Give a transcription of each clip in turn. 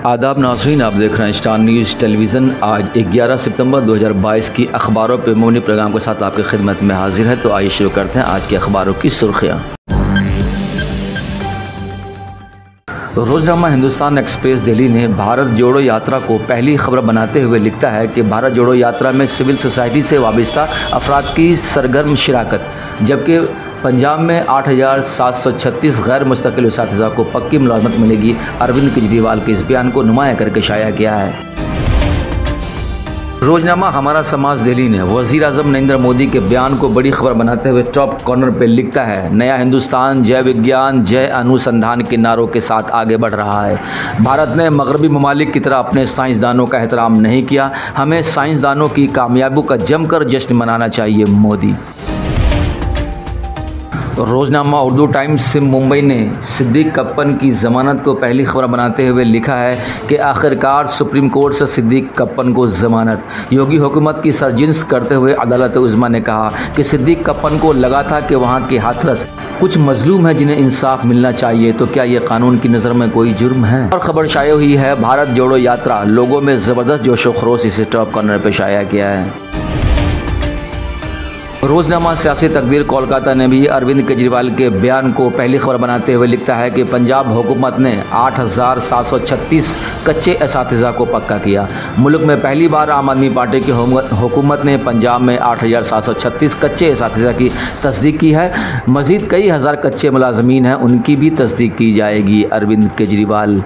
आदाब नाज़रीन, आप देख रहे हैं स्टार न्यूज़ टेलीविज़न। आज 11 सितंबर 2022 की अखबारों पे मबनी प्रोग्राम के साथ आपकी खिदमत में हाजिर है। तो आइए शुरू करते हैं आज की अखबारों की सुर्खियाँ। रोजनामा हिंदुस्तान एक्सप्रेस दिल्ली ने भारत जोड़ो यात्रा को पहली खबर बनाते हुए लिखता है कि भारत जोड़ो यात्रा में सिविल सोसाइटी से वाबस्ता अफराद की सरगर्म शिराकत, जबकि पंजाब में 8,736 गैर मुस्तकिल असातिज़ा को पक्की मुलाजमत मिलेगी। अरविंद केजरीवाल के इस बयान को नुमाया करके शाया किया है। रोजनामा हमारा समाज दिल्ली ने वज़ीर आज़म नरेंद्र मोदी के बयान को बड़ी खबर बनाते हुए टॉप कॉर्नर पर लिखता है, नया हिंदुस्तान जय विज्ञान जय अनुसंधान के नारों के साथ आगे बढ़ रहा है। भारत ने मगरबी ममालिक की तरह अपने साइंसदानों का एहतराम नहीं किया, हमें साइंसदानों की कामयाबियों का जमकर जश्न मनाना चाहिए, मोदी। रोजनामा उर्दू टाइम्स मुंबई ने सिद्दीक कप्पन की ज़मानत को पहली खबर बनाते हुए लिखा है कि आखिरकार सुप्रीम कोर्ट से सिद्दीक कप्पन को ज़मानत। योगी हुकूमत की सरजिन्स करते हुए अदालत उज़्मा ने कहा कि सिद्दीक कप्पन को लगा था कि वहाँ के हाथरस कुछ मजलूम है जिन्हें इंसाफ मिलना चाहिए, तो क्या ये कानून की नज़र में कोई जुर्म है। और खबर शाया हुई है, भारत जोड़ो यात्रा लोगों में ज़बरदस्त जोश व खरोश, इसे टॉप कॉर्नर पर शाया किया है। रोजनामा सियासी तकदीर कोलकाता ने भी अरविंद केजरीवाल के बयान को पहली खबर बनाते हुए लिखता है कि पंजाब हुकूमत ने 8,736 कच्चे असातिज़ा को पक्का किया। मुल्क में पहली बार आम आदमी पार्टी की हुकूमत ने पंजाब में 8,736 कच्चे असातिज़ा की तस्दीक की है। मज़ीद कई हज़ार कच्चे मुलाजमीन हैं, उनकी भी तस्दीक की जाएगी। अरविंद केजरीवाल।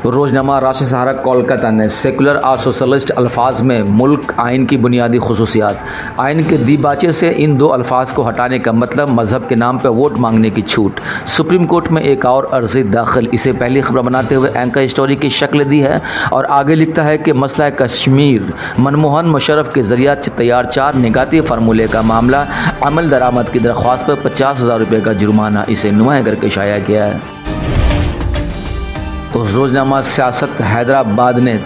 रोजनामा राष्ट्रीय सहारा कोलकाता ने सेकुलर और सोशलिस्ट अल्फाज में मुल्क आइन की बुनियादी खुसूसियात, आइन के दीबाचे से इन दो अल्फाज को हटाने का मतलब मजहब के नाम पर वोट मांगने की छूट, सुप्रीम कोर्ट में एक और अर्जी दाखिल, इसे पहली खबर बनाते हुए एंकर स्टोरी की शक्ल दी है। और आगे लिखता है कि मसला कश्मीर, मनमोहन मुशर्रफ के जरिए तैयार 4 निगाती फार्मूले का मामला, अमल दरामद की दरख्वास्त पर 50,000 रुपये का जुर्माना, इसे नुमाया करके शाया किया है। रोजनामा सियासत हैदराबाद ने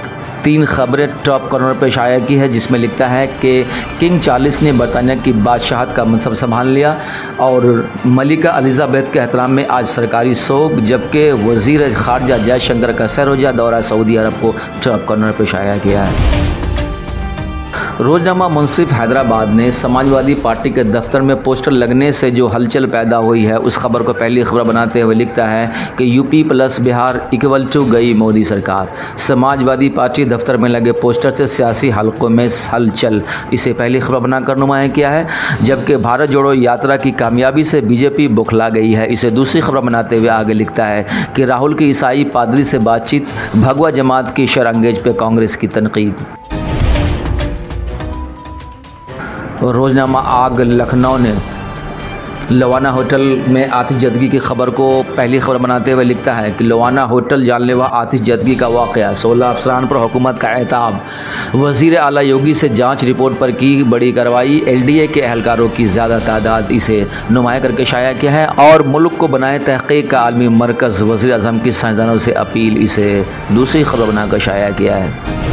3 खबरें टॉप कॉर्नर पर शाया की है, जिसमें लिखता है कि किंग चार्ल्स ने बरतानिया की बादशाहत का मनसब संभाल लिया और मलिका एलिजाबेथ के एहतराम में आज सरकारी सोग, जबकि वज़ीर ख़ारजा जयशंकर का सरोजा दौरा सऊदी अरब को टॉप कॉर्नर पर शाया किया है। रोजनामा मुंसिफ हैदराबाद ने समाजवादी पार्टी के दफ्तर में पोस्टर लगने से जो हलचल पैदा हुई है, उस खबर को पहली खबर बनाते हुए लिखता है कि UP plus Bihar equal to गई मोदी सरकार। समाजवादी पार्टी दफ्तर में लगे पोस्टर से सियासी हलकों में हलचल, इसे पहली खबर बनाकर नुमाया किया है। जबकि भारत जोड़ो यात्रा की कामयाबी से बीजेपी बौखला गई है, इसे दूसरी खबर बनाते हुए आगे लिखता है कि राहुल की ईसाई पादरी से बातचीत, भगवा जमात की शरअंगेज पर कांग्रेस की तनकीद। और रोजनामा आग लखनऊ ने लवाना होटल में आतिशजदगी की खबर को पहली खबर बनाते हुए लिखता है कि लवाना होटल जानलेवा आतिशजदगी का वाक़या, 16 अफसरान पर हुकूमत का एहताब, वज़ीर आला योगी से जांच रिपोर्ट पर की बड़ी कार्रवाई, एलडीए के एहलकारों की ज़्यादा तादाद, इसे नुमाया करके शाया किया है। और मुल्क को बनाए तहक़ीक़ का आलमी मरकज़, वज़ीर आज़म की साइंसदानों से अपील, इसे दूसरी खबर बनाकर शाया किया है।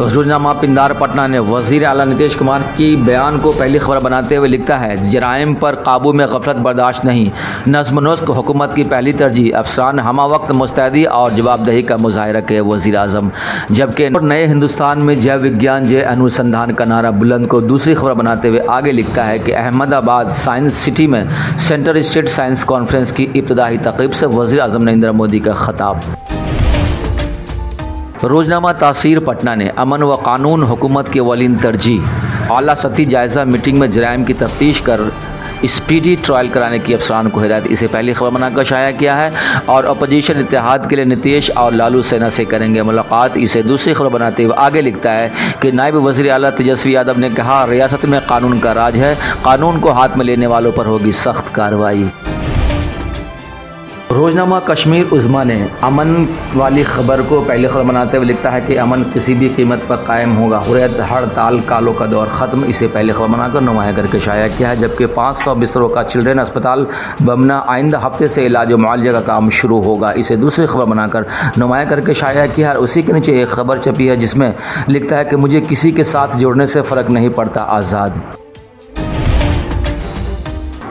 रोजनामा पिंदार पटना ने वज़ीर आला नीतीश कुमार की बयान को पहली खबर बनाते हुए लिखता है, जराइम पर काबू में गफलत बर्दाश्त नहीं, नज़्म नुस्ख हुकूमत की पहली तरजीह, अफसरान हमा वक्त मुस्तैदी और जवाबदेही का मुजाहिरा के वज़ीर आज़म। जबकि नए हिंदुस्तान में जय विज्ञान जय अनुसंधान का नारा बुलंद को दूसरी खबर बनाते हुए आगे लिखता है कि अहमदाबाद साइंस सिटी में सेंटर स्टेट साइंस कॉन्फ्रेंस की इब्तिदाई तक़रीब से वज़ीर आज़म नरेंद्र मोदी का खिताब। रोजनामा तासीर पटना ने अमन व कानून हुकूमत की अवलीन तरजीह, आला सतही जायज़ा मीटिंग में जराइम की तफ्तीश कर स्पीडी ट्रायल कराने की अफसरान को हिदायत, इसे पहली खबर बनाकर शाया किया है। और अपोजिशन इत्तेहाद के लिए नीतीश और लालू सेना से करेंगे मुलाकात, इसे दूसरी खबर बनाते हुए आगे लिखता है कि नायब वज़ीर आला तेजस्वी यादव ने कहा, रियासत में कानून का राज है, कानून को हाथ में लेने वालों पर होगी सख्त कार्रवाई। रोजनामा कश्मीर उज़्मा ने अमन वाली खबर को पहले खबर बनाते हुए लिखता है कि अमन किसी भी कीमत पर कायम होगा, हुर्रियत हड़ताल कालों का दौर ख़त्म, इसे पहले खबर बनाकर नुमाया करके शाया किया है। जबकि 500 बिस्तरों का चिल्ड्रेन अस्पताल बमना आइंदा हफ्ते से इलाज व मुआलजे का काम शुरू होगा, इसे दूसरी खबर बनाकर नुमाया करके शाया किया है। और उसी के नीचे एक खबर छपी है जिसमें लिखता है कि मुझे किसी के साथ जुड़ने से फ़र्क नहीं पड़ता, आज़ाद।